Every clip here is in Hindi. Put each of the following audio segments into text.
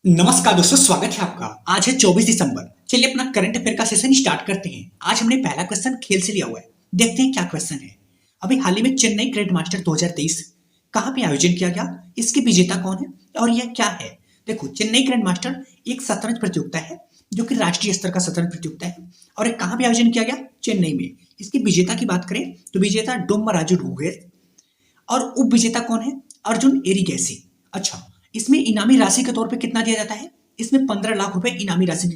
नमस्कार दोस्तों, स्वागत है आपका। आज है 24 दिसंबर। चलिए अपना करंट अफेयर का सेशन स्टार्ट करते हैं। आज हमने पहला क्वेश्चन खेल से लिया हुआ है। देखते हैं क्या क्वेश्चन है। अभी हाल ही में चेन्नई ग्रैंड मास्टर 2023 कहाँ पे आयोजन किया गया, इसके विजेता कौन है और यह क्या है। देखो, चेन्नई ग्रैंड मास्टर एक शतरंज प्रतियोगिता है जो कि राष्ट्रीय स्तर का शतरंज प्रतियोगिता है और ये कहाँ पे आयोजन किया गया, चेन्नई में। इसके विजेता की बात करें तो विजेता डोम्बराजू डुगेस और उप विजेता कौन है, अर्जुन एरिगैसी। अच्छा, इसमें इनामी राशि के तौर पे कितना दिया जाता है, इसमें 15 लाख रुपए इनामी राशि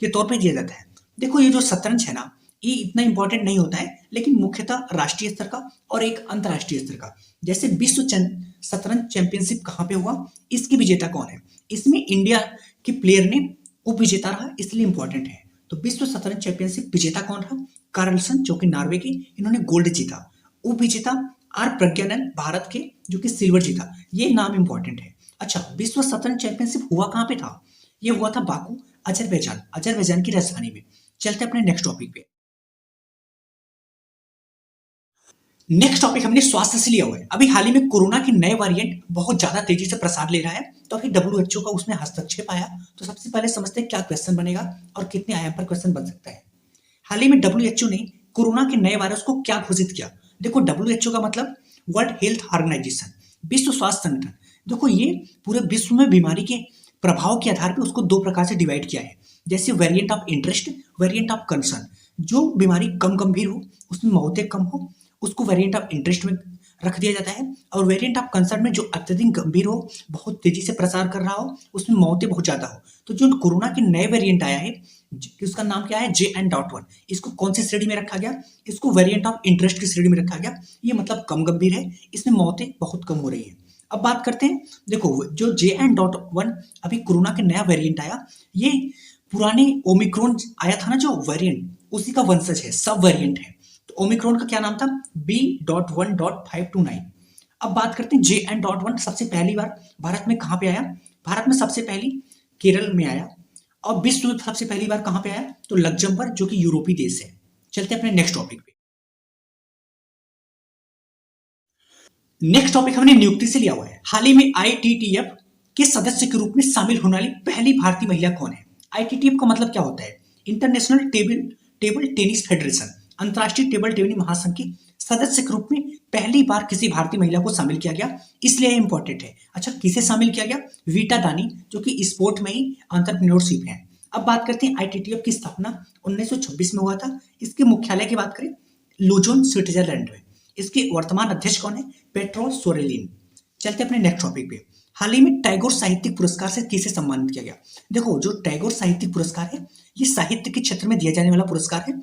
के तौर पे दिया जाता है। देखो, ये जो शतरंज है ना, ये इतना इंपॉर्टेंट नहीं होता है, लेकिन मुख्यतः राष्ट्रीय स्तर का और एक अंतर्राष्ट्रीय स्तर का। जैसे विश्व शतरंज चैंपियनशिप कहाँ पे हुआ, इसकी विजेता कौन है, इसमें इंडिया के प्लेयर ने उप विजेता रहा, इसलिए इंपॉर्टेंट है। तो विश्व शतरंज चैंपियनशिप विजेता कौन रहा, कार्लसन, जो कि नॉर्वे के, इन्होंने गोल्ड जीता। उप विजेता आर प्रज्ञानन, भारत के, जो कि सिल्वर जीता। ये नाम इंपॉर्टेंट है। अच्छा, विश्व शतरंज चैंपियनशिप हुआ कहाँ पे था, ये हुआ था बाकू, अजरबैजान, अजरबैजान की राजधानी में। चलते अपने नेक्स्ट टॉपिक पे। नेक्स्ट टॉपिक हमने स्वास्थ्य से लिया हुआ है। अभी हाल ही में कोरोना के नए वेरिएंट बहुत ज्यादा तेजी से प्रसार ले रहा है, तो अभी डब्ल्यूएचओ का उसमें हस्तक्षेप आया। तो सबसे पहले समझते हैं क्या क्वेश्चन बनेगा और कितने आयाम पर क्वेश्चन बन सकता है। हाल ही में डब्ल्यूएचओ ने कोरोना के नए वायरस को क्या घोषित किया। देखो, डब्ल्यूएचओ का मतलब वर्ल्ड हेल्थ ऑर्गेनाइजेशन, विश्व स्वास्थ्य संगठन। देखो, ये पूरे विश्व में बीमारी के प्रभाव के आधार पर उसको दो प्रकार से डिवाइड किया है। जैसे variant of interest, variant of concern. जो बीमारी कम गंभीर हो, उसमें मौतें कम हो, उसको वेरिएंट ऑफ इंटरेस्ट में रख दिया जाता है। और वेरिएंट ऑफ कंसर्न में जो अत्यधिक गंभीर हो, बहुत तेजी से प्रसार कर रहा हो, उसमें मौतें बहुत ज्यादा हो। तो जो कोरोना के नए वेरिएंट आया है, उसका नाम क्या है, JN.1, इसको कौन सी श्रेणी में रखा गया, इसको वेरिएंट ऑफ इंटरेस्ट की श्रेणी में रखा गया। ये मतलब कम गंभीर है, इसमें मौतें बहुत कम हो रही है। अब बात करते हैं, देखो जो JN.1 अभी कोरोना के नया वेरिएंट आया, ये पुराने ओमिक्रॉन आया था ना जो वेरिएंट, उसी का वंशज है, सब वेरिएंट है। तो ओमिक्रॉन का क्या नाम था, B.1.529। अब बात करते हैं JN.1 सबसे पहली बार भारत में कहाँ पे आया। भारत में सबसे पहली केरल में आया। और विश्व में सबसे पहली बार कहाँ पे आया, तो लग्जमबर्ग, जो कि यूरोपीय देश है। चलते हैं अपने नेक्स्ट टॉपिक पे। नेक्स्ट टॉपिक हमने नियुक्ति से लिया हुआ है। हाल ही में ITTF के सदस्य के रूप में शामिल होने वाली पहली भारतीय महिला कौन है। ITTF का मतलब क्या होता है, इंटरनेशनल टेबल टेनिस फेडरेशन, अंतरराष्ट्रीय टेबल टेनिस महासंघ के सदस्य के रूप में पहली बार किसी भारतीय महिला को शामिल किया गया, इसलिए इंपॉर्टेंट है। अच्छा, किसे शामिल किया गया, वीटा दानी, जो कि स्पोर्ट में ही एंटरप्रेन्योरशिप है। अब बात करते हैं ITTF की स्थापना 1926 में हुआ था। इसके मुख्यालय की बात करें लुजोन, स्विट्जरलैंड में। इसके वर्तमान अध्यक्ष कौन है, पेट्रो सोरेलिन। चलते अपने नेक्स्ट टॉपिक पे। हाल ही में टैगोर साहित्यिक पुरस्कार से किसे सम्मानित किया गया। देखो, जो टैगोर साहित्यिक पुरस्कार है, ये साहित्य के क्षेत्र में दिया जाने वाला पुरस्कार है।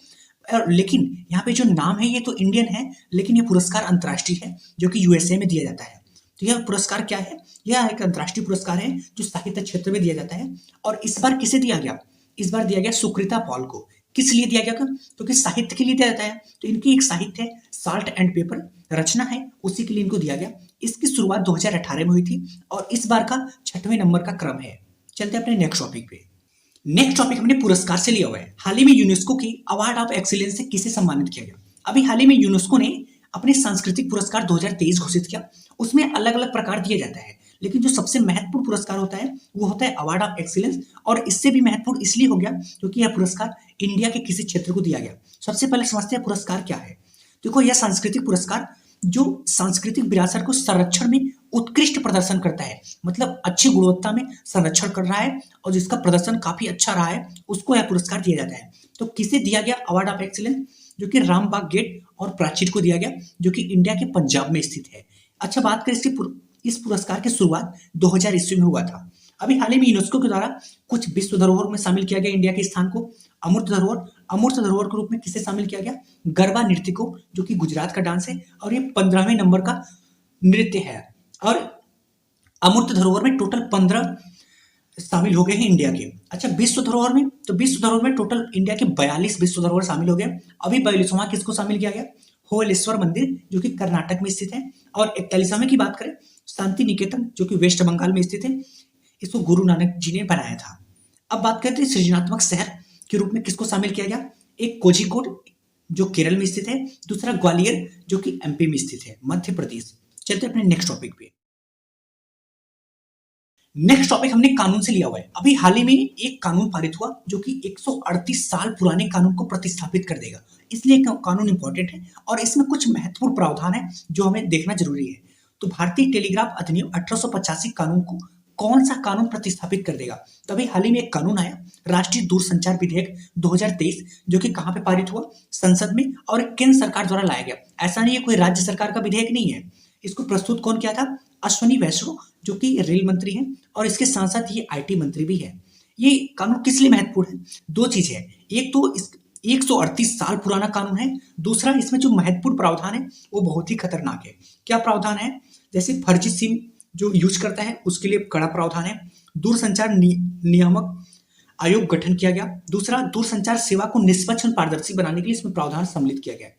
लेकिन यहाँ पे जो नाम है ये तो इंडियन है, लेकिन ये पुरस्कार अंतर्राष्ट्रीय है, जो कि USA में दिया जाता है। तो यह पुरस्कार क्या है, यह एक अंतर्राष्ट्रीय पुरस्कार है जो साहित्य क्षेत्र में दिया जाता है। और इस बार किसे दिया गया, इस बार दिया गया सुकृता पॉल को। किस लिए दिया गया, क्योंकि साहित्य के लिए दिया जाता है। तो इनकी एक साहित्य है, साल्ट एंड पेपर रचना है, उसी के लिए इनको दिया गया। इसकी शुरुआत 2018 में हुई थी और इस बार का 6वें नंबर का क्रम है। चलते हैं अपने नेक्स्ट टॉपिक पे। नेक्स्ट टॉपिक हमने पुरस्कार से लिया हुआ है। हाल ही में यूनेस्को की अवार्ड ऑफ एक्सीलेंस से किसे सम्मानित किया गया। अभी हाल ही में यूनेस्को ने अपने सांस्कृतिक पुरस्कार 2023 घोषित किया। उसमें अलग अलग प्रकार दिए जाता है, लेकिन जो सबसे महत्वपूर्ण पुरस्कार होता है वो होता है अवार्ड ऑफ एक्सीलेंस। और इससे भी महत्वपूर्ण इसलिए हो गया क्योंकि यह पुरस्कार इंडिया के किसी क्षेत्र को दिया गया। सबसे पहले समझते हैं पुरस्कार क्या है। देखो, यह सांस्कृतिक पुरस्कार जो सांस्कृतिक विरासत को संरक्षण में उत्कृष्ट प्रदर्शन करता है, मतलब अच्छी गुणवत्ता में संरक्षण कर रहा है और जिसका प्रदर्शन काफी अच्छा रहा है, उसको यह पुरस्कार दिया जाता है। तो किसे दिया गया अवार्ड ऑफ एक्सीलेंस, जो कि रामबाग गेट और प्राचीर को दिया गया, जो कि इंडिया के पंजाब में स्थित है। अच्छा, बात करें इस पुरस्कार की शुरुआत 2000 ईस्वी में हुआ था। अभी हाल ही में यूनेस्को के द्वारा कुछ विश्व धरोहर में शामिल किया गया इंडिया के स्थान को। अमूर्त धरोहर, अमूर्त धरोहर के रूप में किसे शामिल किया गया, गरबा नृत्य को, जो कि गुजरात का डांस है और ये 15वें नंबर का नृत्य है। और अमूर्त धरोहर में टोटल 15 शामिल हो गए हैं इंडिया के। अच्छा, विश्व धरोहर में, तो विश्व धरोहर में टोटल इंडिया के 42 विश्व धरोहर शामिल हो गए। अभी 42वां किसको शामिल किया गया, होलेश्वर मंदिर, जो कि कर्नाटक में स्थित है। और 41वां की बात करें, शांति निकेतन, जो कि वेस्ट बंगाल में स्थित है। इसको गुरु नानक जी ने बनाया था। अब बात करते हैं सृजनात्मक शहर के रूप में किसको शामिल किया गया, एक कोझिकोड, जो केरल में स्थित है, दूसरा ग्वालियर, जो कि MP में स्थित है, मध्य प्रदेश। चलते अपने नेक्स्ट टॉपिक पे। नेक्स्ट टॉपिक हमने कानून से लिया हुआ है। अभी हाल ही में एक कानून पारित हुआ जो कि 138 साल पुराने कानून को प्रतिस्थापित कर देगा। इसलिए कानून इंपॉर्टेंट है और इसमें कुछ महत्वपूर्ण प्रावधान है जो हमें देखना जरूरी है। तो भारतीय टेलीग्राफ अधिनियम 1885 कानून को कौन सा कानून प्रतिस्थापित कर देगा? तो अभी हाल ही में एक कानून आया, राष्ट्रीय दूरसंचार विधेयक 2023, जो कि कहां पे पारित हुआ? संसद में, और केंद्र सरकार द्वारा लाया गया। ऐसा नहीं है कोई राज्य सरकार का विधेयक नहीं है। इसको प्रस्तुत कौन किया था? अश्विनी वैष्णव, जो कि रेल मंत्री हैं, और इसके साथ साथ ये आईटी मंत्री भी है। ये कानून किस लिए महत्वपूर्ण है? दो चीज है, एक तो इस 138 साल पुराना कानून है, दूसरा इसमें जो महत्वपूर्ण प्रावधान है वो बहुत ही खतरनाक है। क्या प्रावधान है? जैसे फर्जी सिम जो यूज करता है उसके लिए कड़ा प्रावधान है। दूरसंचार नियामक आयोग गठन किया गया। दूसरा, दूरसंचार सेवा को निष्पक्ष और पारदर्शी बनाने के लिए इसमें प्रावधान सम्मिलित किया गया है।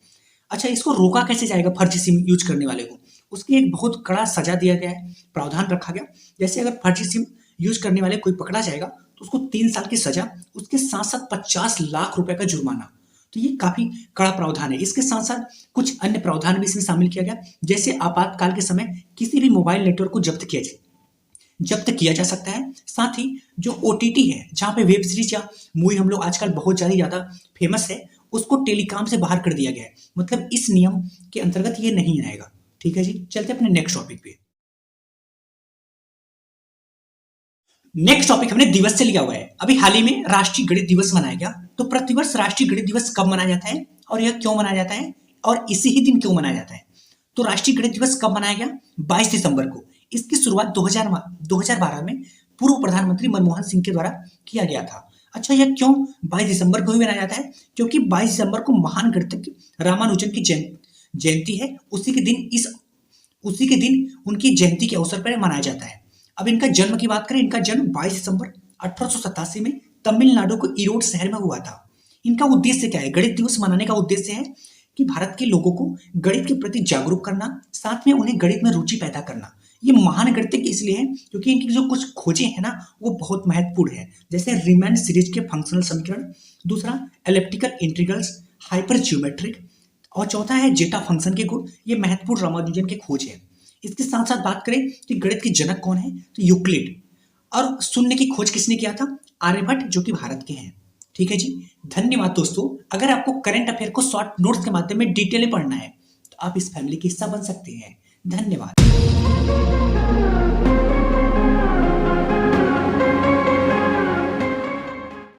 अच्छा, इसको रोका कैसे जाएगा फर्जी सिम यूज करने वाले को? उसकी एक बहुत कड़ा सजा दिया गया है, प्रावधान रखा गया। जैसे अगर फर्जी सिम यूज करने वाले कोई पकड़ा जाएगा तो उसको 3 साल की सजा, उसके साथ साथ 50 लाख रुपए का जुर्माना। तो ये काफी कड़ा प्रावधान है। इसके साथ साथ कुछ अन्य प्रावधान भी इसमें शामिल किया गया, जैसे आपातकाल के समय किसी भी मोबाइल नेटवर्क को जब्त किया जा सकता है। साथ ही जो ओटीटी है, जहां पे वेब सीरीज या मूवी हम लोग आजकल बहुत ज्यादा फेमस है, उसको टेलीकॉम से बाहर कर दिया गया है। मतलब इस नियम के अंतर्गत ये नहीं आएगा। ठीक है जी, चलते अपने नेक्स्ट टॉपिक पे। नेक्स्ट टॉपिक हमने दिवस से लिया हुआ है। अभी हाल ही में राष्ट्रीय गणित दिवस मनाया गया। तो प्रतिवर्ष राष्ट्रीय गणित दिवस कब मनाया जाता है और यह क्यों मनाया जाता है और इसी ही दिन क्यों मनाया जाता है? तो राष्ट्रीय गणित दिवस कब मनाया गया? 22 दिसंबर को। इसकी शुरुआत 2012 में पूर्व प्रधानमंत्री मनमोहन सिंह के द्वारा किया गया था। अच्छा, यह क्यों 22 दिसंबर को ही मनाया जाता है? क्योंकि 22 दिसंबर को महान गणितज्ञ रामानुजन की जयंती है। उसी के दिन उनकी जयंती के अवसर पर मनाया जाता है। अब इनका जन्म की बात करें, इनका जन्म 22 दिसंबर 1887 में तमिलनाडु को ईरोड शहर में हुआ था। इनका उद्देश्य क्या है? गणित दिवस मनाने का उद्देश्य है कि भारत के लोगों को गणित के प्रति जागरूक करना, साथ में उन्हें गणित में रुचि पैदा करना। ये महान गणितज्ञ इसलिए है क्योंकि इनकी जो कुछ खोजें हैं ना, वो बहुत महत्वपूर्ण है। जैसे रीमैन सीरीज के फंक्शनल समीकरण, दूसरा एलिप्टिकल इंटीग्रल्स, हाइपर ज्योमेट्रिक, और चौथा है जेटा फंक्शन के गुण। ये महत्वपूर्ण रामानुजन के खोज है। इसके साथ साथ बात करें कि गणित के जनक कौन है, तो यूक्लिड। और शून्य की खोज किसने किया था? आर्यभट्ट, जो कि भारत के हैं। ठीक है जी, धन्यवाद दोस्तों। अगर आपको करंट अफेयर को शॉर्ट नोट्स के माध्यम में डिटेल में पढ़ना है तो आप इस फैमिली के हिस्सा बन सकते हैं। धन्यवाद।